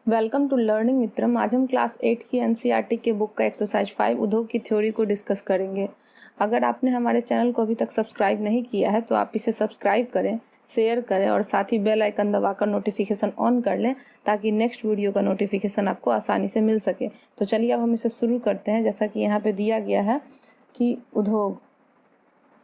Welcome to learning मित्रम। आज हम class 8 की एनसीईआरटी के बुक का एक्सरसाइज 5 उद्योग की थ्योरी को डिस्कस करेंगे। अगर आपने हमारे चैनल को अभी तक सब्सक्राइब नहीं किया है तो आप इसे सब्सक्राइब करें, शेयर करें और साथ ही बेल आइकन दबाकर नोटिफिकेशन ऑन कर लें ताकि नेक्स्ट वीडियो का नोटिफिकेशन आपको आसानी से मिल सके। तो चलिए अब हम इसे शुरू करते हैं। जैसा कि यहाँ पे दिया गया है कि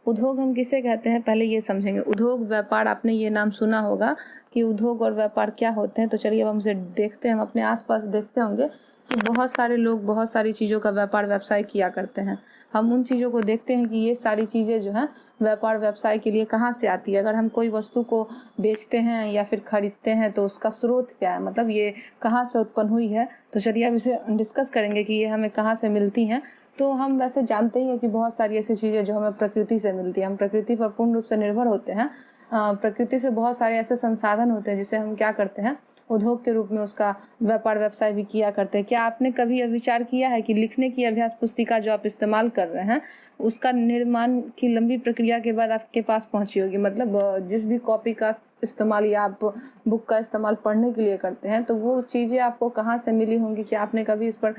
उद्योग हम किसे कहते हैं, पहले ये समझेंगे। उद्योग व्यापार, आपने ये नाम सुना होगा कि उद्योग और व्यापार क्या होते हैं। तो चलिए अब हम इसे देखते हैं। हम अपने आसपास देखते होंगे कि बहुत सारे लोग बहुत सारी चीज़ों का व्यापार व्यवसाय किया करते हैं। हम उन चीज़ों को देखते हैं कि ये सारी चीज़ें जो हैं व्यापार व्यवसाय के लिए कहाँ से आती है। अगर हम कोई वस्तु को बेचते हैं या फिर खरीदते हैं तो उसका स्रोत क्या है, मतलब ये कहाँ से उत्पन्न हुई है। तो चलिए अब इसे डिस्कस करेंगे कि ये हमें कहाँ से मिलती हैं। तो हम वैसे जानते ही हैं कि बहुत सारी ऐसी चीज़ें जो हमें प्रकृति से मिलती है। हम प्रकृति पर पूर्ण रूप से निर्भर होते हैं। प्रकृति से बहुत सारे ऐसे संसाधन होते हैं जिसे हम क्या करते हैं, उद्योग के रूप में उसका व्यापार व्यवसाय भी किया करते हैं। क्या आपने कभी विचार किया है कि लिखने की अभ्यास पुस्तिका जो आप इस्तेमाल कर रहे हैं उसका निर्माण की लंबी प्रक्रिया के बाद आपके पास पहुंची होगी। मतलब जिस भी कॉपी का इस्तेमाल या आप बुक का इस्तेमाल पढ़ने के लिए करते हैं तो वो चीज़ें आपको कहाँ से मिली होंगी। क्या आपने कभी इस पर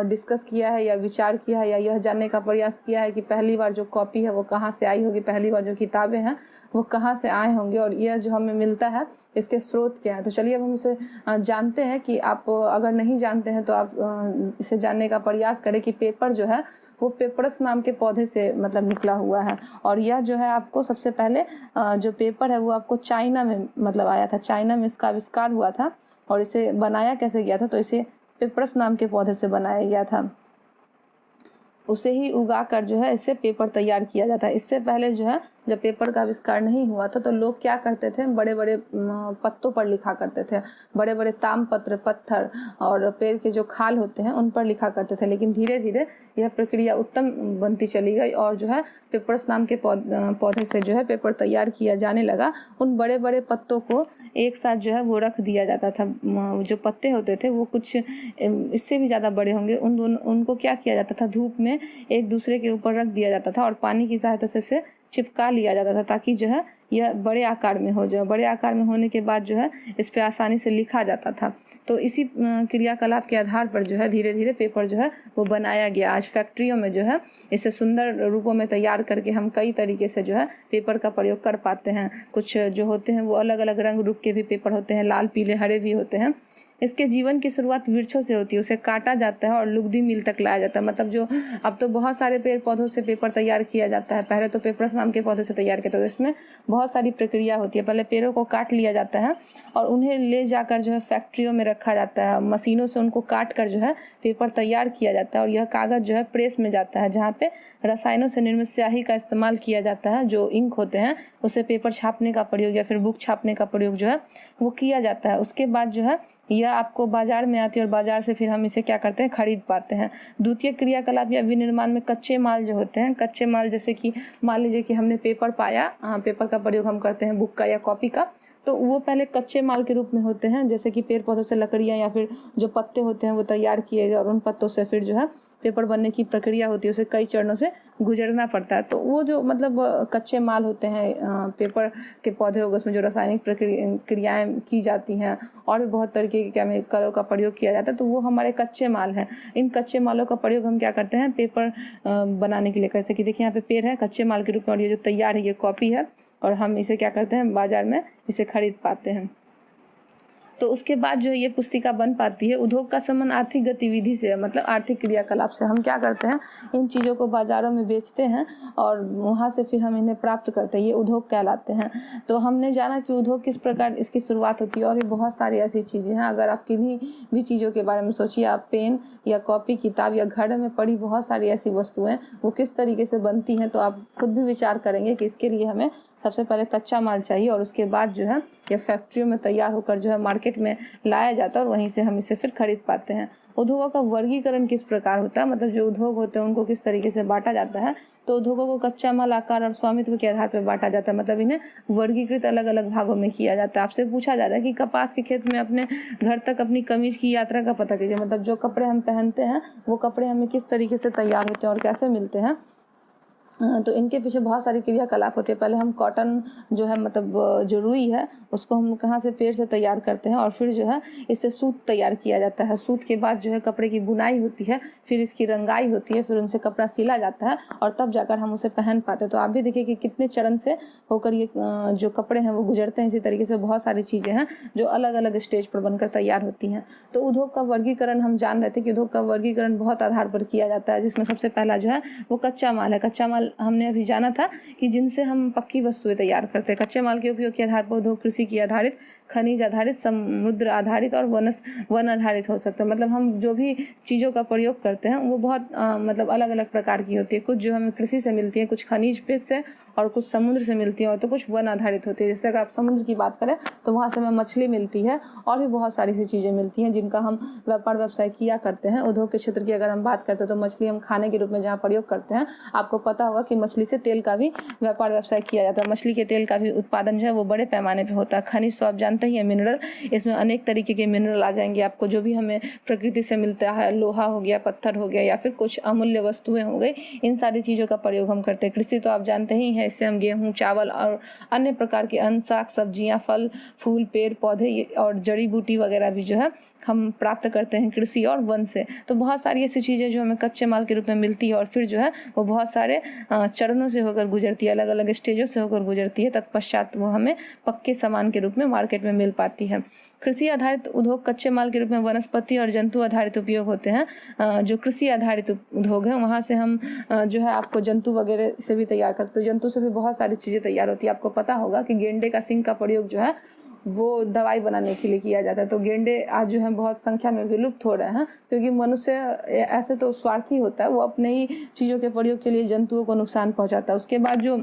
डिस्कस किया है या विचार किया है या यह जानने का प्रयास किया है कि पहली बार जो कॉपी है वो कहाँ से आई होगी, पहली बार जो किताबें हैं वो कहाँ से आए होंगे और यह जो हमें मिलता है इसके स्रोत क्या है। तो चलिए अब हम इसे जानते हैं कि आप अगर नहीं जानते हैं तो आप इसे जानने का प्रयास करें कि पेपर जो है वो पेपरस नाम के पौधे से मतलब निकला हुआ है। और यह जो है आपको सबसे पहले जो पेपर है वो आपको चाइना में मतलब आया था। चाइना में इसका आविष्कार हुआ था और इसे बनाया कैसे गया था, तो इसे पेपरस नाम के पौधे से बनाया गया था। उसे ही उगाकर जो है इससे पेपर तैयार किया जाता है। इससे पहले जो है जब पेपर का आविष्कार नहीं हुआ था तो लोग क्या करते थे, बड़े बड़े पत्तों पर लिखा करते थे। बड़े बड़े तामपत्र, पत्थर और पेड़ के जो खाल होते हैं उन पर लिखा करते थे। लेकिन धीरे धीरे यह प्रक्रिया उत्तम बनती चली गई और जो है पेपर्स नाम के पौधे से जो है पेपर तैयार किया जाने लगा। उन बड़े बड़े पत्तों को एक साथ जो है वो रख दिया जाता था। जो पत्ते होते थे वो कुछ इससे भी ज़्यादा बड़े होंगे, उनको क्या किया जाता था, धूप में एक दूसरे के ऊपर रख दिया जाता था और पानी की सहायता से इसे चिपका लिया जाता था ताकि जो है यह बड़े आकार में हो जाए। बड़े आकार में होने के बाद जो है इस पर आसानी से लिखा जाता था। तो इसी क्रियाकलाप के आधार पर जो है धीरे धीरे पेपर जो है वो बनाया गया। आज फैक्ट्रियों में जो है इसे सुंदर रूपों में तैयार करके हम कई तरीके से जो है पेपर का प्रयोग कर पाते हैं। कुछ जो होते हैं वो अलग अलग रंग रूप के भी पेपर होते हैं, लाल, पीले, हरे भी होते हैं। इसके जीवन की शुरुआत वृक्षों से होती है। उसे काटा जाता है और लुगदी मिल तक लाया जाता है। मतलब जो अब तो बहुत सारे पेड़ पौधों से पेपर तैयार किया जाता है, पहले तो पेपरस नाम के पौधे से तैयार किया था। तो इसमें बहुत सारी प्रक्रिया होती है। पहले पेड़ों को काट लिया जाता है और उन्हें ले जाकर जो है फैक्ट्रियों में रखा जाता है। मशीनों से उनको काट कर जो है पेपर तैयार किया जाता है और यह कागज़ जो है प्रेस में जाता है जहाँ पे रसायनों से निर्मित स्याही का इस्तेमाल किया जाता है। जो इंक होते हैं उसे पेपर छापने का प्रयोग या फिर बुक छापने का प्रयोग जो है वो किया जाता है। उसके बाद जो है यह आपको बाजार में आती है और बाजार से फिर हम इसे क्या करते हैं, खरीद पाते हैं। द्वितीय क्रियाकलाप या विनिर्माण में कच्चे माल जो होते हैं, कच्चे माल जैसे कि मान लीजिए कि हमने पेपर पाया, पेपर का प्रयोग हम करते हैं बुक का या कॉपी का, तो वो पहले कच्चे माल के रूप में होते हैं। जैसे कि पेड़ पौधों से लकड़ियाँ या फिर जो पत्ते होते हैं वो तैयार किए गए और उन पत्तों से फिर जो है पेपर बनने की प्रक्रिया होती है, उसे कई चरणों से गुजरना पड़ता है। तो वो जो मतलब कच्चे माल होते हैं पेपर के पौधे होगा, उसमें जो रासायनिक क्रियाएं की जाती हैं और भी बहुत तरीके के केमिकलों का प्रयोग किया जाता है, तो वो हमारे कच्चे माल हैं। इन कच्चे मालों का प्रयोग हम क्या करते हैं, पेपर बनाने के लिए करते हैं। कि देखिए यहाँ पे पेड़ है कच्चे माल के रूप में और ये जो तैयार है ये कॉपी है और हम इसे क्या करते हैं, बाजार में इसे खरीद पाते हैं। तो उसके बाद जो है ये पुस्तिका बन पाती है। उद्योग का संबंध आर्थिक गतिविधि से, मतलब आर्थिक क्रियाकलाप से। हम क्या करते हैं, इन चीज़ों को बाज़ारों में बेचते हैं और वहाँ से फिर हम इन्हें प्राप्त करते हैं, ये उद्योग कहलाते हैं। तो हमने जाना कि उद्योग किस प्रकार इसकी शुरुआत होती है और भी बहुत सारी ऐसी चीज़ें हैं। अगर आप किन्हीं भी चीज़ों के बारे में सोचिए, आप पेन या कॉपी, किताब या घर में पड़ी बहुत सारी ऐसी वस्तुएँ वो किस तरीके से बनती हैं, तो आप खुद भी विचार करेंगे कि इसके लिए हमें सबसे पहले कच्चा माल चाहिए और उसके बाद जो है ये फैक्ट्रियों में तैयार होकर जो है मार्केट में लाया जाता है और वहीं से हम इसे फिर खरीद पाते हैं। उद्योगों का वर्गीकरण किस प्रकार होता है, मतलब जो उद्योग होते हैं उनको किस तरीके से बांटा जाता है। तो उद्योगों को कच्चा माल, आकार और स्वामित्व के आधार पर बांटा जाता है। मतलब इन्हें वर्गीकृत अलग अलग भागों में किया जाता है। आपसे पूछा जाता है कि कपास के खेत में अपने घर तक अपनी कमीज की यात्रा का पता कीजिए। मतलब जो कपड़े हम पहनते हैं वो कपड़े हमें किस तरीके से तैयार होते हैं और कैसे मिलते हैं। तो इनके पीछे बहुत सारी क्रियाकलाप होती है। पहले हम कॉटन जो है मतलब जो रुई है उसको हम कहाँ से पेड़ से तैयार करते हैं और फिर जो है इससे सूत तैयार किया जाता है। सूत के बाद जो है कपड़े की बुनाई होती है, फिर इसकी रंगाई होती है, फिर उनसे कपड़ा सिला जाता है और तब जाकर हम उसे पहन पाते हैं। तो आप भी देखिए कि कितने चरण से होकर ये जो कपड़े हैं वो गुजरते हैं। इसी तरीके से बहुत सारी चीज़ें हैं जो अलग अलग स्टेज पर बनकर तैयार होती हैं। तो उद्योग का वर्गीकरण हम जान रहे थे कि उद्योग का वर्गीकरण बहुत आधार पर किया जाता है, जिसमें सबसे पहला जो है वो कच्चा माल है। कच्चा माल हमने अभी जाना था कि जिनसे हम पक्की वस्तुएं तैयार करते हैं। कच्चे माल के उपयोग के आधार पर उद्योग कृषि की आधारित, खनिज आधारित, समुद्र आधारित और वन आधारित हो सकते हैं। मतलब हम जो भी चीज़ों का प्रयोग करते हैं वो बहुत मतलब अलग अलग प्रकार की होती है। कुछ जो हमें कृषि से मिलती है, कुछ खनिज पे से, और कुछ समुद्र से मिलती है, और तो कुछ वन आधारित होती है। जैसे अगर आप समुद्र की बात करें तो वहाँ से हमें मछली मिलती है और भी बहुत सारी सी चीज़ें मिलती हैं जिनका हम व्यापार व्यवसाय किया करते हैं। उद्योग के क्षेत्र की अगर हम बात करते हैं तो मछली हम खाने के रूप में जहाँ प्रयोग करते हैं, आपको पता होगा कि मछली से तेल का भी व्यापार व्यवसाय किया जाता है। मछली के तेल का भी उत्पादन जो है वो बड़े पैमाने पर होता है। खनिज तो आप जानते ही हैं, मिनरल, इसमें अनेक तरीके के मिनरल आ जाएंगे आपको, जो भी हमें प्रकृति से मिलता है। लोहा हो गया, पत्थर हो गया, या फिर कुछ अमूल्य वस्तुएं हो गई, इन सारी चीज़ों का प्रयोग हम करते हैं। कृषि तो आप जानते ही हैं, इससे हम गेहूँ, चावल और अन्य प्रकार के अन्न, साग सब्जियाँ, फल फूल, पेड़ पौधे और जड़ी बूटी वगैरह भी जो है हम प्राप्त करते हैं कृषि और वन से। तो बहुत सारी ऐसी चीज़ें जो हमें कच्चे माल के रूप में मिलती है और फिर जो है वो बहुत सारे चरणों से होकर गुजरती है, अलग अलग स्टेजों से होकर गुजरती है, तत्पश्चात वो हमें पक्के सामान के रूप में मार्केट में मिल पाती है। कृषि आधारित उद्योग कच्चे माल के रूप में वनस्पति और जंतु आधारित उपयोग होते हैं। जो कृषि आधारित उद्योग है वहाँ से हम जो है आपको जंतु वगैरह से भी तैयार करते हैं। जंतु से भी बहुत सारी चीज़ें तैयार होती है। आपको पता होगा कि गेंडे का सींग का प्रयोग जो है वो दवाई बनाने के लिए किया जाता है। तो गेंडे आज जो है बहुत संख्या में विलुप्त हो रहे हैं, क्योंकि मनुष्य ऐसे तो स्वार्थी होता है, वो अपने ही चीज़ों के प्रयोग के लिए जंतुओं को नुकसान पहुंचाता है। उसके बाद जो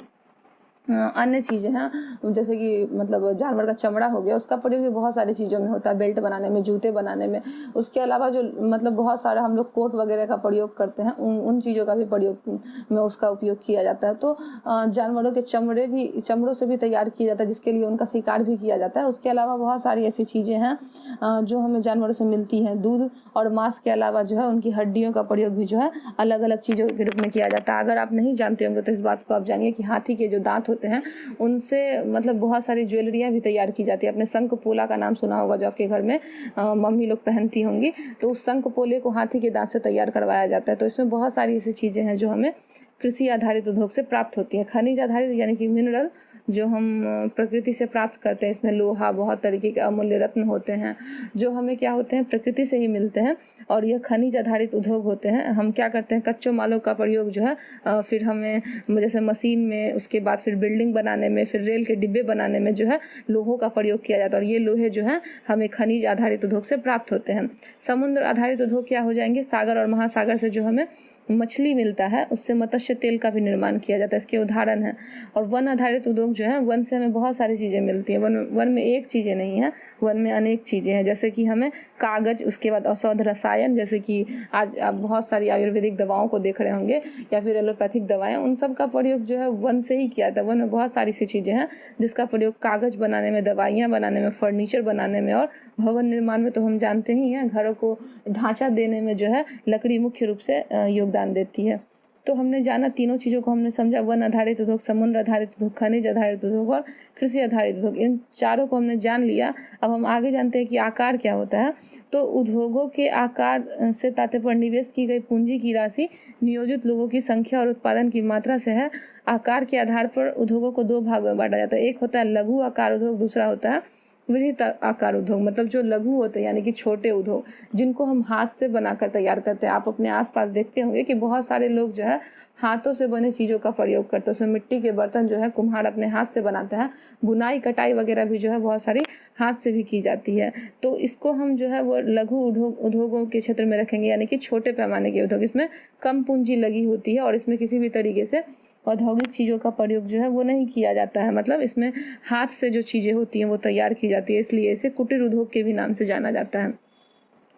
अन्य चीज़ें हैं, जैसे कि मतलब जानवर का चमड़ा हो गया, उसका प्रयोग भी बहुत सारी चीज़ों में होता है, बेल्ट बनाने में, जूते बनाने में। उसके अलावा जो मतलब बहुत सारा हम लोग कोट वगैरह का प्रयोग करते हैं, उन चीज़ों का भी प्रयोग में उसका उपयोग किया जाता है। तो जानवरों के चमड़ों से भी तैयार किया जाता है, जिसके लिए उनका शिकार भी किया जाता है। उसके अलावा बहुत सारी ऐसी चीज़ें हैं जो हमें जानवरों से मिलती हैं। दूध और मांस के अलावा जो है उनकी हड्डियों का प्रयोग भी जो है अलग अलग चीज़ों के रूप में किया जाता है। अगर आप नहीं जानते होंगे तो इस बात को आप जानिए कि हाथी के जो दांत होते हैं उनसे मतलब बहुत सारी ज्वेलरियां भी तैयार की जाती है। आपने शंख पोला का नाम सुना होगा, जो आपके घर में मम्मी लोग पहनती होंगी। तो उस शंख पोले को हाथी के दांत से तैयार करवाया जाता है। तो इसमें बहुत सारी ऐसी चीज़ें हैं जो हमें कृषि आधारित उद्योग से प्राप्त होती है। खनिज आधारित यानी कि मिनरल जो हम प्रकृति से प्राप्त करते हैं, इसमें लोहा, बहुत तरीके के अमूल्य रत्न होते हैं जो हमें क्या होते हैं, प्रकृति से ही मिलते हैं। और यह खनिज आधारित उद्योग होते हैं। हम क्या करते हैं, कच्चों मालों का प्रयोग जो है फिर हमें जैसे मशीन में, उसके बाद फिर बिल्डिंग बनाने में, फिर रेल के डिब्बे बनाने में जो है लोहों का प्रयोग किया जाता है। और ये लोहे जो है हमें खनिज आधारित उद्योग से प्राप्त होते हैं। समुद्र आधारित उद्योग क्या हो जाएंगे, सागर और महासागर से जो हमें मछली मिलता है उससे मत्स्य तेल का भी निर्माण किया जाता है, इसके उदाहरण है। और वन आधारित उद्योग जो है, वन से हमें बहुत सारी चीज़ें मिलती हैं। वन में एक चीज़ें नहीं है, वन में अनेक चीज़ें हैं। जैसे कि हमें कागज, उसके बाद औषध रसायन, जैसे कि आज आप बहुत सारी आयुर्वेदिक दवाओं को देख रहे होंगे या फिर एलोपैथिक दवाएं, उन सब का प्रयोग जो है वन से ही किया जाता है। वन में बहुत सारी सी चीज़ें हैं जिसका प्रयोग कागज बनाने में, दवाइयाँ बनाने में, फर्नीचर बनाने में और भवन निर्माण में तो हम जानते ही हैं, घरों को ढांचा देने में जो है लकड़ी मुख्य रूप से योगदान देती है। तो हमने जाना, तीनों चीज़ों को हमने समझा, वन आधारित उद्योग, समुद्र आधारित उद्योग, खनिज आधारित उद्योग और कृषि आधारित उद्योग। इन चारों को हमने जान लिया। अब हम आगे जानते हैं कि आकार क्या होता है। तो उद्योगों के आकार से तात्पर्य निवेश की गई पूंजी की राशि, नियोजित लोगों की संख्या और उत्पादन की मात्रा से है। आकार के आधार पर उद्योगों को दो भागों में बांटा जाता है। एक होता है लघु आकार उद्योग, दूसरा होता है वृहत आकार उद्योग। मतलब जो लघु होते हैं यानी कि छोटे उद्योग, जिनको हम हाथ से बनाकर तैयार करते हैं। आप अपने आसपास देखते होंगे कि बहुत सारे लोग जो है हाथों से बने चीज़ों का प्रयोग करते हैं। उसमें मिट्टी के बर्तन जो है कुम्हार अपने हाथ से बनाते हैं। बुनाई कटाई वगैरह भी जो है बहुत सारी हाथ से भी की जाती है। तो इसको हम जो है वो लघु उद्योगों के क्षेत्र में रखेंगे, यानी कि छोटे पैमाने के उद्योग। इसमें कम पूंजी लगी होती है और इसमें किसी भी तरीके से औद्योगिक चीज़ों का प्रयोग जो है वो नहीं किया जाता है। मतलब इसमें हाथ से जो चीज़ें होती हैं वो तैयार की जाती है, इसलिए इसे कुटीर उद्योग के भी नाम से जाना जाता है।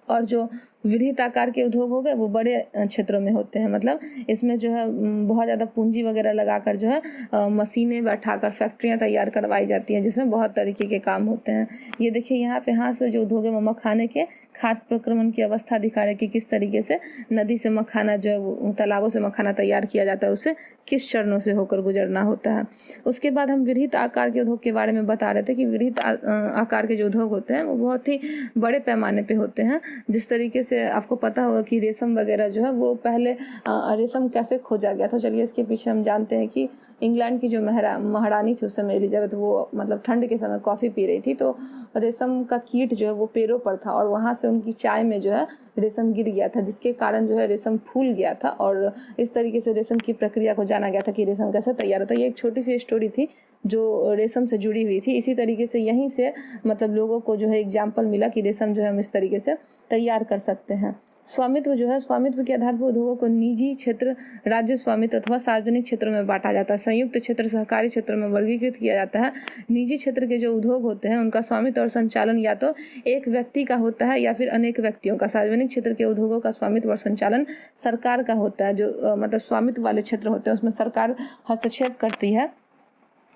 और जो विरहित आकार के उद्योग हो गए वो बड़े क्षेत्रों में होते हैं, मतलब इसमें जो है बहुत ज़्यादा पूंजी वगैरह लगाकर जो है मशीनें बैठाकर फैक्ट्रियाँ तैयार करवाई जाती हैं जिसमें बहुत तरीके के काम होते हैं। ये देखिए यहाँ पे हाथ से जो उद्योग है वो मखाने के खाद्य प्रक्रमण की अवस्था दिखा रहे हैं कि किस तरीके से नदी से मखाना जो है वो तालाबों से मखाना तैयार किया जाता है, उससे किस चरणों से होकर गुजरना होता है। उसके बाद हम विरहित आकार के उद्योग के बारे में बता रहे थे कि विरहित आकार के जो उद्योग होते हैं वो बहुत ही बड़े पैमाने पे होते हैं। जिस तरीके से आपको पता होगा कि रेशम वगैरह जो है वो पहले रेशम कैसे खोजा गया था, चलिए इसके पीछे हम जानते हैं कि इंग्लैंड की जो महारानी थी उस समय एलिजाबेथ, वो मतलब ठंड के समय कॉफ़ी पी रही थी तो रेशम का कीट जो है वो पेड़ों पर था और वहाँ से उनकी चाय में जो है रेशम गिर गया था, जिसके कारण जो है रेशम फूल गया था और इस तरीके से रेशम की प्रक्रिया को जाना गया था कि रेशम कैसे तैयार होता है। ये एक छोटी सी स्टोरी थी जो रेशम से जुड़ी हुई थी। इसी तरीके से यहीं से मतलब लोगों को जो है एग्जाम्पल मिला कि रेशम जो है हम इस तरीके से तैयार कर सकते हैं। स्वामित्व जो है, स्वामित्व के आधार पर उद्योगों को निजी क्षेत्र, राज्य स्वामित्व अथवा सार्वजनिक क्षेत्रों में बांटा जाता है। संयुक्त क्षेत्र, सहकारी क्षेत्रों में वर्गीकृत किया जाता है। निजी क्षेत्र के जो उद्योग होते हैं उनका स्वामित्व और संचालन या तो एक व्यक्ति का होता है या फिर अनेक व्यक्तियों का। सार्वजनिक क्षेत्र के उद्योगों का स्वामित्व और संचालन सरकार का होता है। जो मतलब स्वामित्व वाले क्षेत्र होते हैं उसमें सरकार हस्तक्षेप करती है,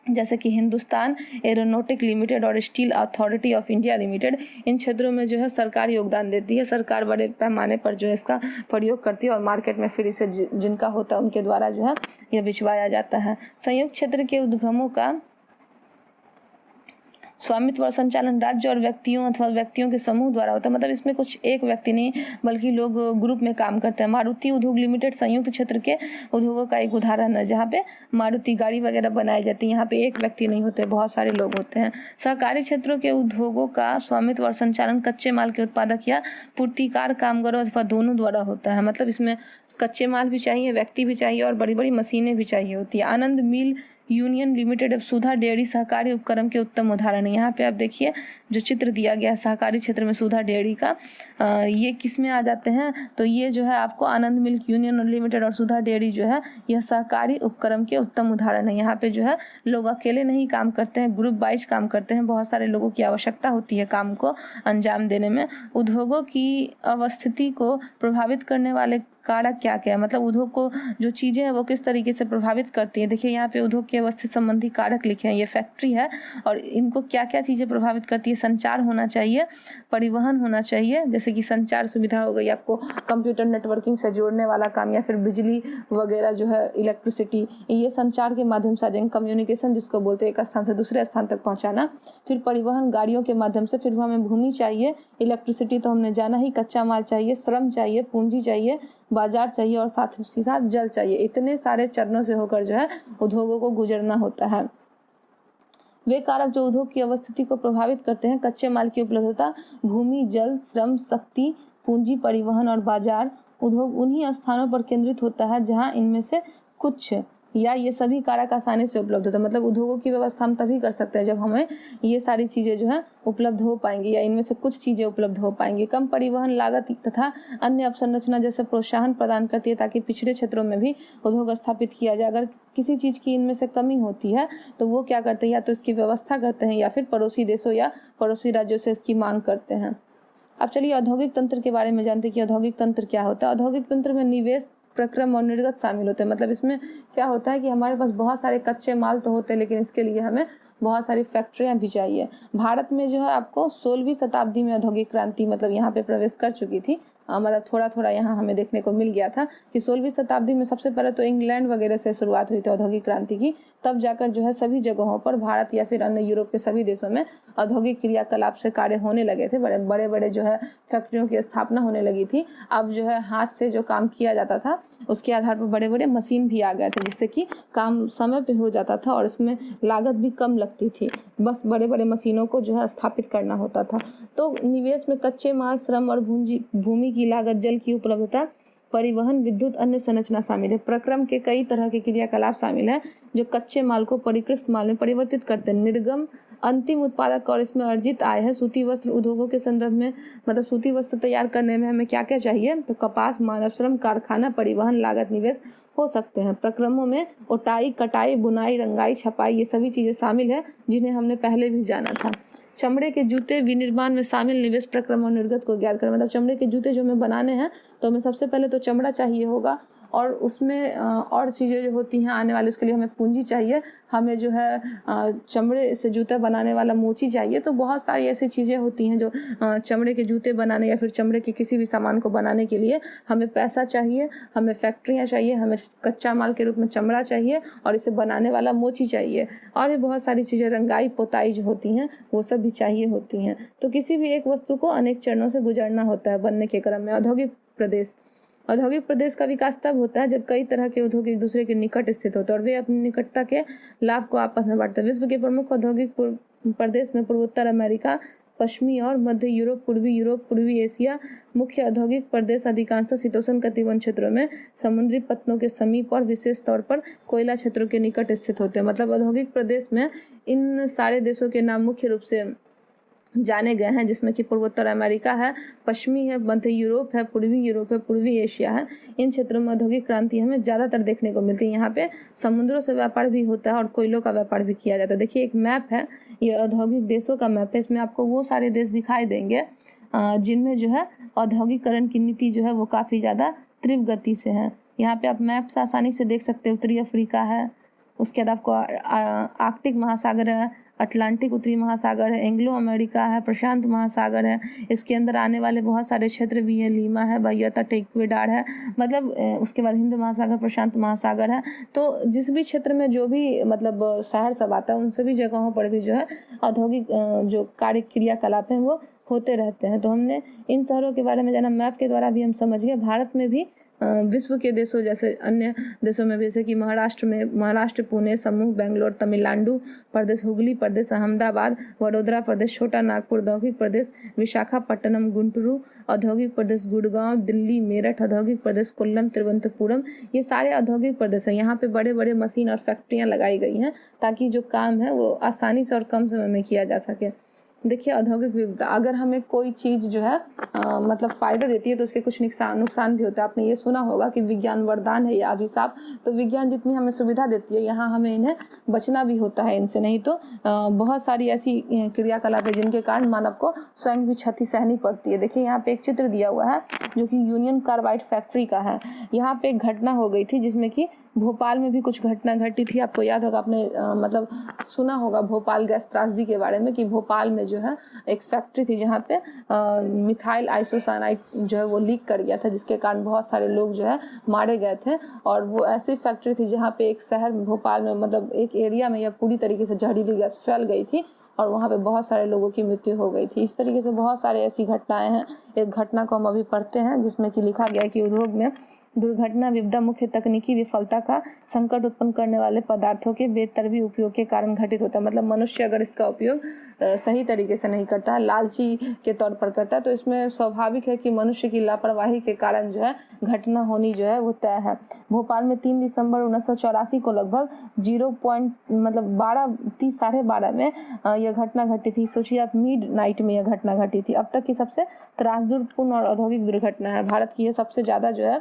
जैसे कि हिंदुस्तान एरोनॉटिक लिमिटेड और Steel Authority of India Limited. इन क्षेत्रों में जो है सरकार योगदान देती है, सरकार बड़े पैमाने पर जो है इसका प्रयोग करती है और मार्केट में फिर इसे जिनका होता है उनके द्वारा जो है यह बिचवाया जाता है। संयुक्त क्षेत्र के उद्यमों का स्वामित्व और संचालन राज्य और व्यक्तियों अथवा व्यक्तियों के समूह द्वारा होता है, मतलब इसमें कुछ एक व्यक्ति नहीं बल्कि लोग ग्रुप में काम करते हैं। मारुति उद्योग लिमिटेड संयुक्त क्षेत्र के उद्योगों का एक उदाहरण है, जहाँ पे मारुति गाड़ी वगैरह बनाई जाती है। यहाँ पे एक व्यक्ति नहीं होते, बहुत सारे लोग होते हैं। सहकारी क्षेत्रों के उद्योगों का स्वामित्व और संचालन कच्चे माल के उत्पादक या पूर्तिकार कामगारों अथवा दोनों द्वारा होता है, मतलब इसमें कच्चे माल भी चाहिए, व्यक्ति भी चाहिए और बड़ी बड़ी मशीनें भी चाहिए होती है। आनंद मिल यूनियन लिमिटेड अब सुधा डेयरी सहकारी उपक्रम के उत्तम उदाहरण है। यहाँ पे आप देखिए जो चित्र दिया गया है सहकारी क्षेत्र में सुधा डेयरी का, ये किस में आ जाते हैं, तो ये जो है आपको आनंद मिल्क यूनियन लिमिटेड और सुधा डेयरी जो है यह सहकारी उपक्रम के उत्तम उदाहरण है। यहाँ पे जो है लोग अकेले नहीं काम करते हैं, ग्रुप वाइज काम करते हैं, बहुत सारे लोगों की आवश्यकता होती है काम को अंजाम देने में। उद्योगों की अवस्थिति को प्रभावित करने वाले कारक क्या क्या है, मतलब उद्योग को जो चीज़ें हैं वो किस तरीके से प्रभावित करती है। देखिए यहाँ पे उद्योग की अवस्थित संबंधी कारक लिखे हैं, ये फैक्ट्री है और इनको क्या क्या चीज़ें प्रभावित करती है। संचार होना चाहिए, परिवहन होना चाहिए, जैसे कि संचार सुविधा हो गई आपको कंप्यूटर नेटवर्किंग से जोड़ने वाला काम, या फिर बिजली वगैरह जो है इलेक्ट्रिसिटी, ये संचार के माध्यम से आ जाएंगे। कम्युनिकेशन जिसको बोलते हैं, एक स्थान से दूसरे स्थान तक पहुँचाना। फिर परिवहन गाड़ियों के माध्यम से, फिर हमें भूमि चाहिए, इलेक्ट्रिसिटी तो हमने जाना ही, कच्चा माल चाहिए, श्रम चाहिए, पूंजी चाहिए, बाजार चाहिए और साथ ही साथ जल चाहिए। इतने सारे चरणों से होकर जो है उद्योगों को गुजरना होता है। वे कारक जो उद्योग की अवस्थिति को प्रभावित करते हैं: कच्चे माल की उपलब्धता, भूमि, जल, श्रम, शक्ति, पूंजी, परिवहन और बाजार। उद्योग उन्हीं स्थानों पर केंद्रित होता है जहां इनमें से कुछ या ये सभी कारक आसानी से उपलब्ध होता है। मतलब उद्योगों की व्यवस्था हम तभी कर सकते हैं जब हमें ये सारी चीज़ें जो है उपलब्ध हो पाएंगी या इनमें से कुछ चीज़ें उपलब्ध हो पाएंगी। कम परिवहन लागत तथा अन्य अवसंरचना जैसे प्रोत्साहन प्रदान करती है ताकि पिछड़े क्षेत्रों में भी उद्योग स्थापित किया जाए। अगर किसी चीज़ की इनमें से कमी होती है तो वो क्या करते हैं, या तो इसकी व्यवस्था करते हैं या फिर पड़ोसी देशों या पड़ोसी राज्यों से इसकी मांग करते हैं। अब चलिए औद्योगिक तंत्र के बारे में जानते हैं कि औद्योगिक तंत्र क्या होता है। औद्योगिक तंत्र में निवेश, प्रक्रम और निर्गत शामिल होते हैं। मतलब इसमें क्या होता है कि हमारे पास बहुत सारे कच्चे माल तो होते हैं, लेकिन इसके लिए हमें बहुत सारी फैक्ट्रियां भी चाहिए। भारत में जो है आपको 16वीं शताब्दी में औद्योगिक क्रांति मतलब यहाँ पे प्रवेश कर चुकी थी। मतलब थोड़ा थोड़ा यहाँ हमें देखने को मिल गया था कि 16वीं शताब्दी में सबसे पहले तो इंग्लैंड वगैरह से शुरुआत हुई थी औद्योगिक क्रांति की, तब जाकर जो है सभी जगहों पर भारत या फिर अन्य यूरोप के सभी देशों में औद्योगिक क्रियाकलाप से कार्य होने लगे थे। बड़े बड़े जो है फैक्ट्रियों की स्थापना होने लगी थी। अब जो है हाथ से जो काम किया जाता था उसके आधार पर बड़े बड़े मशीन भी आ गए थे, जिससे कि काम समय पे हो जाता था और इसमें लागत भी कम लगती थी। बस बड़े बड़े मशीनों को जो है स्थापित करना होता था। तो निवेश में कच्चे माल, श्रम और भूमि की लागत, जल की उपलब्धता, परिवहन, विद्युत, अन्य संरचना शामिल है। प्रक्रम के कई तरह के क्रियाकलाप शामिल है जो कच्चे माल को परिष्कृत माल में परिवर्तित करते हैं। निर्गम अंतिम उत्पादक और इसमें अर्जित आय है। सूती वस्त्र उद्योगों के संदर्भ में मतलब सूती वस्त्र तैयार करने में हमें क्या क्या चाहिए, तो कपास, मानव श्रम, कारखाना, परिवहन, लागत, निवेश हो सकते हैं। प्रक्रमों में ओटाई, कटाई, बुनाई, रंगाई, छपाई, ये सभी चीज़ें शामिल है जिन्हें हमने पहले भी जाना था। चमड़े के जूते विनिर्माण में शामिल निवेश प्रक्रम और निर्गत को ज्ञात करें। मतलब चमड़े के जूते जो हमें बनाने हैं तो हमें सबसे पहले तो चमड़ा चाहिए होगा, और उसमें और चीज़ें जो होती हैं आने वाले, उसके लिए हमें पूंजी चाहिए, हमें जो है चमड़े से जूता बनाने वाला मोची चाहिए। तो बहुत सारी ऐसी चीज़ें होती हैं जो चमड़े के जूते बनाने या फिर चमड़े के किसी भी सामान को बनाने के लिए हमें पैसा चाहिए, हमें फैक्ट्रियाँ चाहिए, हमें कच्चा माल के रूप में चमड़ा चाहिए और इसे बनाने वाला मोची चाहिए, और भी बहुत सारी चीज़ें, रंगाई पोताई जो होती हैं वो सब भी चाहिए होती हैं। तो किसी भी एक वस्तु को अनेक चरणों से गुजरना होता है बनने के क्रम में। औद्योगिक प्रदेश का विकास तब होता है जब कई तरह के उद्योग एक दूसरे के निकट स्थित होते हैं और वे अपनी निकटता के लाभ को आपस में बांटते हैं। विश्व के प्रमुख औद्योगिक प्रदेश में पूर्वोत्तर अमेरिका, पश्चिमी और मध्य यूरोप, पूर्वी एशिया मुख्य औद्योगिक प्रदेश अधिकांशतः शीतोष्ण कटिबंध क्षेत्रों में समुद्री पत्तनों के समीप और विशेष तौर पर कोयला क्षेत्रों के निकट स्थित होते हैं। मतलब औद्योगिक प्रदेश में इन सारे देशों के नाम मुख्य रूप से जाने गए हैं, जिसमें कि पूर्वोत्तर अमेरिका है, पश्चिमी है, मध्य यूरोप है, पूर्वी एशिया है। इन क्षेत्रों में औद्योगिक क्रांति हमें ज़्यादातर देखने को मिलती है। यहाँ पे समुद्रों से व्यापार भी होता है और कोयलों का व्यापार भी किया जाता है। देखिए एक मैप है, ये औद्योगिक देशों का मैप है। इसमें आपको वो सारे देश दिखाई देंगे जिनमें जो है औद्योगिकरण की नीति जो है वो काफ़ी ज़्यादा तीव्र गति से है। यहाँ पे आप मैप से आसानी से देख सकते हैं। उत्तरी अफ्रीका है, उसके बाद आपको आर्कटिक महासागर है, अटलांटिक उत्तरी महासागर है, एंग्लो अमेरिका है, प्रशांत महासागर है, इसके अंदर आने वाले बहुत सारे क्षेत्र भी हैं, लीमा है, बायता टेक्वेडार है, मतलब उसके बाद हिंद महासागर, प्रशांत महासागर है। तो जिस भी क्षेत्र में जो भी मतलब शहर सब आता है उन सभी जगहों पर भी जो है औद्योगिक जो कार्य क्रियाकलाप हैं वो होते रहते हैं। तो हमने इन शहरों के बारे में जाना, मैप के द्वारा भी हम समझ गए। भारत में भी विश्व के देशों जैसे अन्य देशों में, जैसे कि महाराष्ट्र, पुणे, समूह, बेंगलोर, तमिलनाडु प्रदेश, हुगली प्रदेश, अहमदाबाद, वडोदरा प्रदेश, छोटा नागपुर औद्योगिक प्रदेश, विशाखापट्टनम, गुंटूरू औद्योगिक प्रदेश, गुड़गांव, दिल्ली, मेरठ औद्योगिक प्रदेश, कोल्लम, तिरुवनंतपुरम, ये सारे औद्योगिक प्रदेश हैं। यहाँ पे बड़े बड़े मशीन और फैक्ट्रियाँ लगाई गई हैं ताकि जो काम है वो आसानी से और कम समय में किया जा सके। देखिए औद्योगिक विविधता, अगर हमें कोई चीज़ जो है मतलब फ़ायदा देती है तो उसके कुछ नुकसान भी होता है। आपने ये सुना होगा कि विज्ञान वरदान है या अभिशाप। तो विज्ञान जितनी हमें सुविधा देती है, यहाँ हमें इन्हें बचना भी होता है इनसे, नहीं तो बहुत सारी ऐसी क्रियाकलाप है जिनके कारण मानव को स्वयं भी क्षति सहनी पड़ती है। देखिए यहाँ पे एक चित्र दिया हुआ है जो कि यूनियन कार्बाइड फैक्ट्री का है। यहाँ पे एक घटना हो गई थी जिसमें कि भोपाल में भी कुछ घटना घटी थी। आपको याद होगा, आपने मतलब सुना होगा भोपाल गैस त्रासदी के बारे में, कि भोपाल में जो है एक फैक्ट्री थी जहाँ पे मिथाइल आइसोसाइनाइड जो है वो लीक कर गया था, जिसके कारण बहुत सारे लोग जो है मारे गए थे। और वो ऐसी फैक्ट्री थी जहाँ पे एक शहर भोपाल में, मतलब एक एरिया में यह पूरी तरीके से जहरीली गैस फैल गई थी और वहाँ पे बहुत सारे लोगों की मृत्यु हो गई थी। इस तरीके से बहुत सारे ऐसी घटनाएं हैं। एक घटना को हम अभी पढ़ते हैं जिसमें कि लिखा गया है कि उद्योग में दुर्घटना विपदा मुख्य तकनीकी विफलता का संकट उत्पन्न करने वाले पदार्थों के बेतरतीब उपयोग के कारण घटित होता है। मतलब मनुष्य अगर इसका उपयोग सही तरीके से नहीं करता है, लालची के तौर पर करता है, तो इसमें स्वाभाविक है कि मनुष्य की लापरवाही के कारण जो है घटना होनी जो है वो तय है। भोपाल में 3 दिसंबर 1984 को लगभग 12:30 में यह घटना घटी थी। सोचिए आप, मिड नाइट में यह घटना घटी थी। अब तक की सबसे त्रासदूरपूर्ण और औद्योगिक दुर्घटना है। भारत की यह सबसे ज़्यादा जो है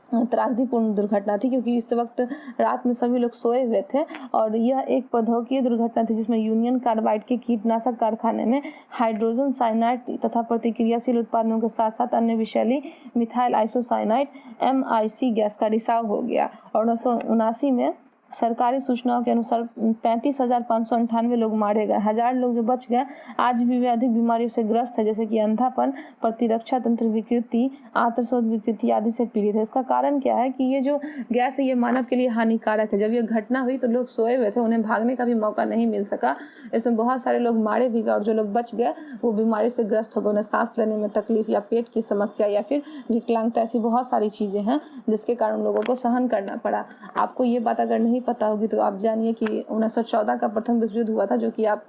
त्रासदीपूर्ण दुर्घटना थी, क्योंकि इस वक्त रात में सभी लोग सोए हुए थे। और यह एक प्रौद्योगिकी दुर्घटना थी जिसमें यूनियन कार्बाइड के कीटनाशक कारखाने में हाइड्रोजन साइनाइड तथा प्रतिक्रियाशील उत्पादों के साथ साथ अन्य विषैली मिथाइल आइसोसाइनाइड MIC गैस का रिसाव हो गया। और 1979 में सरकारी सूचनाओं के अनुसार 35,598 लोग मारे गए। 1000 लोग जो बच गए आज भी वे अधिक बीमारियों से ग्रस्त है, जैसे कि अंधापन, प्रतिरक्षा तंत्र विकृति, आंत्रशोथ विकृति आदि से पीड़ित है। इसका कारण क्या है कि ये जो गैस है ये मानव के लिए हानिकारक है। जब ये घटना हुई तो लोग सोए हुए थे, उन्हें भागने का भी मौका नहीं मिल सका। इसमें बहुत सारे लोग मारे भी गए और जो लोग बच गए वो बीमारी से ग्रस्त हो गए। उन्हें सांस लेने में तकलीफ या पेट की समस्या या फिर विकलांगता, ऐसी बहुत सारी चीज़ें हैं जिसके कारण लोगों को सहन करना पड़ा। आपको ये बात अगर नहीं पता होगी तो आप जानिए कि 1914 का प्रथम विश्व युद्ध हुआ था, जो कि आप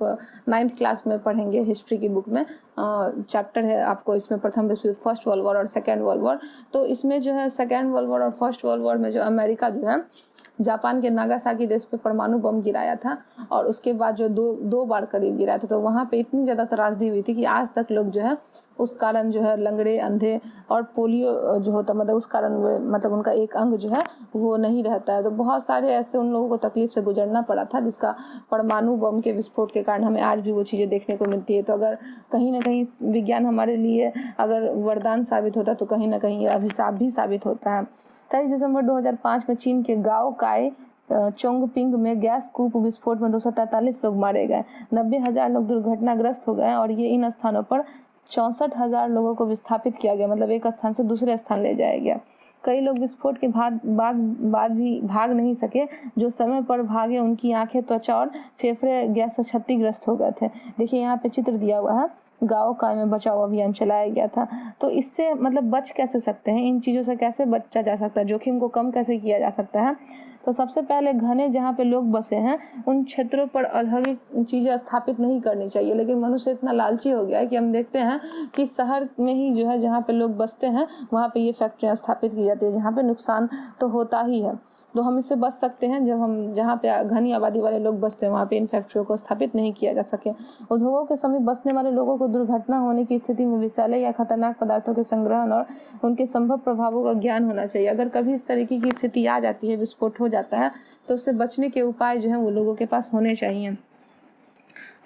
9th क्लास में पढ़ेंगे हिस्ट्री की बुक में। चैप्टर है आपको इसमें प्रथम विश्व युद्ध, फर्स्ट वर्ल्ड वॉर और सेकेंड वर्ल्ड वॉर। तो इसमें जो है सेकेंड वर्ल्ड वॉर और फर्स्ट वर्ल्ड वॉर में जो अमेरिका जो है जापान के नागासाकी देश पे परमाणु बम गिराया था और उसके बाद जो दो बार करीब गिराया था, तो वहाँ पे इतनी ज़्यादा त्रासदी हुई थी कि आज तक लोग जो है उस कारण जो है लंगड़े, अंधे और पोलियो जो होता मतलब उस कारण वो मतलब उनका एक अंग जो है वो नहीं रहता है। तो बहुत सारे ऐसे उन लोगों को तकलीफ से गुजरना पड़ा था, जिसका परमाणु बम के विस्फोट के कारण हमें आज भी वो चीज़ें देखने को मिलती है। तो अगर कहीं ना कहीं विज्ञान हमारे लिए अगर वरदान साबित होता तो कहीं ना कहीं अभिशाप भी साबित होता है। 23 दिसंबर 2005 में चीन के गाओ काय चोंगपिंग में गैस कूप विस्फोट में 243 लोग मारे गए, 90,000 लोग दुर्घटनाग्रस्त हो गए और ये इन स्थानों पर 64,000 लोगों को विस्थापित किया गया, मतलब एक स्थान से दूसरे स्थान ले जाया गया। कई लोग विस्फोट के बाद भी भाग नहीं सके, जो समय पर भागे उनकी आंखें, त्वचा और फेफड़े गैस से क्षतिग्रस्त हो गए थे। देखिए यहाँ पे चित्र दिया हुआ है, गाँव काय में बचाव अभियान चलाया गया था। तो इससे मतलब बच कैसे सकते हैं, इन चीज़ों से कैसे बचा जा सकता है, जोखिम को कम कैसे किया जा सकता है। तो सबसे पहले घने जहाँ पे लोग बसे हैं उन क्षेत्रों पर औद्योगिक चीज़ें स्थापित नहीं करनी चाहिए। लेकिन मनुष्य इतना लालची हो गया है कि हम देखते हैं कि शहर में ही जो है जहाँ पे लोग बसते हैं वहाँ पे ये फैक्ट्रियाँ स्थापित की जाती है, जहाँ पे नुकसान तो होता ही है। तो हम इससे बच सकते हैं जब हम जहाँ पे घनी आबादी वाले लोग बसते हैं वहाँ पे इन फैक्ट्रियों को स्थापित नहीं किया जा सके। उद्योगों के समीप बसने वाले लोगों को दुर्घटना होने की स्थिति में विषैले या खतरनाक पदार्थों के संग्रहण और उनके संभव प्रभावों का ज्ञान होना चाहिए। अगर कभी इस तरीके की स्थिति आ जाती है, विस्फोट हो जाता है, तो उससे बचने के उपाय जो है वो लोगों के पास होने चाहिए।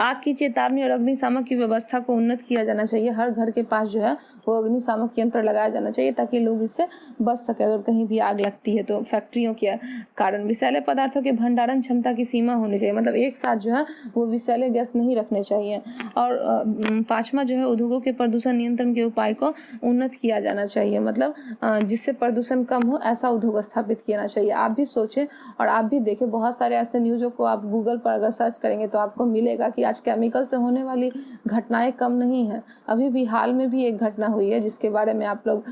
आग की चेतावनी और अग्निशामक की व्यवस्था को उन्नत किया जाना चाहिए। हर घर के पास जो है वो अग्निशामक यंत्र लगाया जाना चाहिए ताकि लोग इससे बच सके अगर कहीं भी आग लगती है तो। फैक्ट्रियों के कारण विषैले पदार्थों के भंडारण क्षमता की सीमा होनी चाहिए, मतलब एक साथ जो है वो विषैले गैस नहीं रखने चाहिए। और 5वां जो है उद्योगों के प्रदूषण नियंत्रण के उपाय को उन्नत किया जाना चाहिए, मतलब जिससे प्रदूषण कम हो ऐसा उद्योग स्थापित किया चाहिए। आप भी सोचें और आप भी देखें, बहुत सारे ऐसे न्यूज़ों को आप गूगल पर अगर सर्च करेंगे तो आपको मिलेगा कि आज केमिकल से होने वाली घटनाएं कम नहीं है। अभी भी हाल में भी एक घटना हुई है जिसके बारे में आप लोग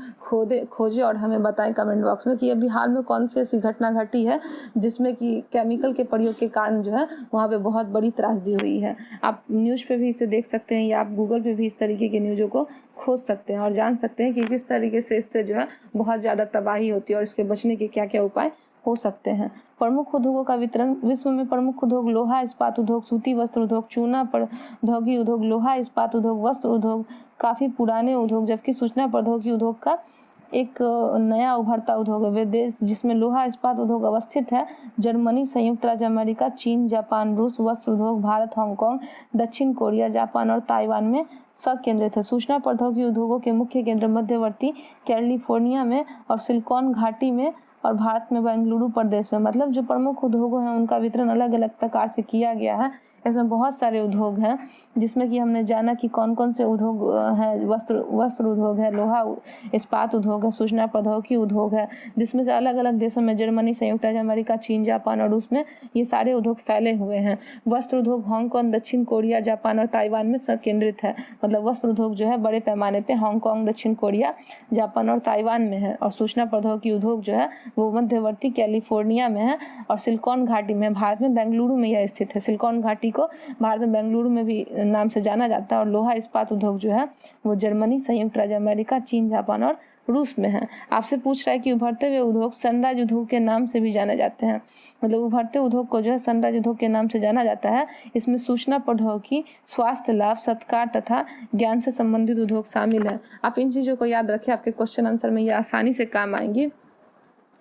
खोजें और हमें बताएं कमेंट बॉक्स में कि अभी हाल में कौन सी ऐसी घटना घटी है जिसमें कि केमिकल के प्रयोग के कारण जो है वहाँ पे बहुत बड़ी त्रासदी हुई है। आप न्यूज़ पे भी इसे देख सकते हैं या आप गूगल पे भी इस तरीके के न्यूज़ों को खोज सकते हैं और जान सकते हैं कि किस तरीके से इससे जो है बहुत ज़्यादा तबाही होती है और इसके बचने के क्या क्या उपाय हो सकते हैं। प्रमुख उद्योगों का वितरण। विश्व में प्रमुख उद्योग लोहा इस्पात उद्योग, सूती वस्त्र उद्योग, चूना प्रौद्योगिकी उद्योग, लोहा इस्पात उद्योग, वस्त्र उद्योग काफ़ी पुराने उद्योग, जबकि सूचना प्रौद्योगिकी उद्योग का एक नया उभरता उद्योग है। वे देश जिसमें लोहा इस्पात उद्योग अवस्थित है जर्मनी, संयुक्त राज्य अमेरिका, चीन, जापान, रूस। वस्त्र उद्योग भारत, हांगकांग, दक्षिण कोरिया, जापान और ताइवान में संकेंद्रित है। सूचना प्रौद्योगिकी उद्योगों के मुख्य केंद्र मध्यवर्ती कैलिफोर्निया में और सिलिकॉन घाटी में और भारत में बेंगलुरु प्रदेश में। मतलब जो प्रमुख उद्योगों हैं उनका वितरण अलग अलग प्रकार से किया गया है। इसमें बहुत सारे उद्योग हैं जिसमें कि हमने जाना कि कौन कौन से उद्योग हैं। वस्त्र उद्योग है, लोहा इस्पात उद्योग है, सूचना प्रौद्योगिकी उद्योग है, जिसमें से अलग अलग देशों में जर्मनी, संयुक्त राज्य अमेरिका, चीन, जापान और रूस में ये सारे उद्योग फैले हुए हैं। वस्त्र उद्योग हांगकांग, दक्षिण कोरिया, जापान और ताइवान में केंद्रित है। मतलब वस्त्र उद्योग जो है बड़े पैमाने पर हांगकांग, दक्षिण कोरिया, जापान और ताइवान में है। और सूचना प्रौद्योगिकी उद्योग जो है वो मध्यवर्ती कैलिफोर्निया में है और सिलिकॉन घाटी में, भारत में बेंगलुरु में यह स्थित है। सिलिकॉन घाटी को भारत में बेंगलुरु में भी नाम से जाना जाता है। और लोहा इस्पात उद्योग जो है वो जर्मनी, संयुक्त राज्य अमेरिका, चीन, जापान और रूस में है। आपसे पूछ रहा है कि उभरते हुए उद्योग सनराइज उद्योग के नाम से भी जाने जाते हैं। मतलब उभरते उद्योग को जो है सनराइज उद्योग के नाम से जाना जाता है। इसमें सूचना प्रौद्योगिकी, स्वास्थ्य लाभ, सत्कार तथा ज्ञान से संबंधित उद्योग शामिल है। आप इन चीज़ों को याद रखें, आपके क्वेश्चन आंसर में ये आसानी से काम आएंगी।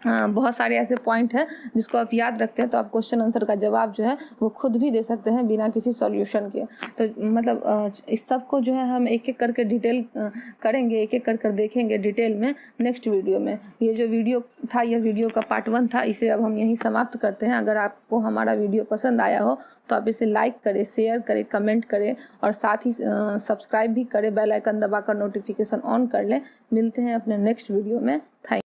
बहुत सारे ऐसे पॉइंट हैं जिसको आप याद रखते हैं तो आप क्वेश्चन आंसर का जवाब जो है वो खुद भी दे सकते हैं बिना किसी सॉल्यूशन के। तो मतलब इस सब को जो है हम एक एक करके डिटेल करेंगे, एक एक कर देखेंगे डिटेल में नेक्स्ट वीडियो में। ये जो वीडियो था ये वीडियो का पार्ट 1 था, इसे अब हम यहीं समाप्त करते हैं। अगर आपको हमारा वीडियो पसंद आया हो तो आप इसे लाइक करें, शेयर करें, कमेंट करें और साथ ही सब्सक्राइब भी करें, बेल आइकन दबाकर नोटिफिकेशन ऑन कर लें। मिलते हैं अपने नेक्स्ट वीडियो में। थैंक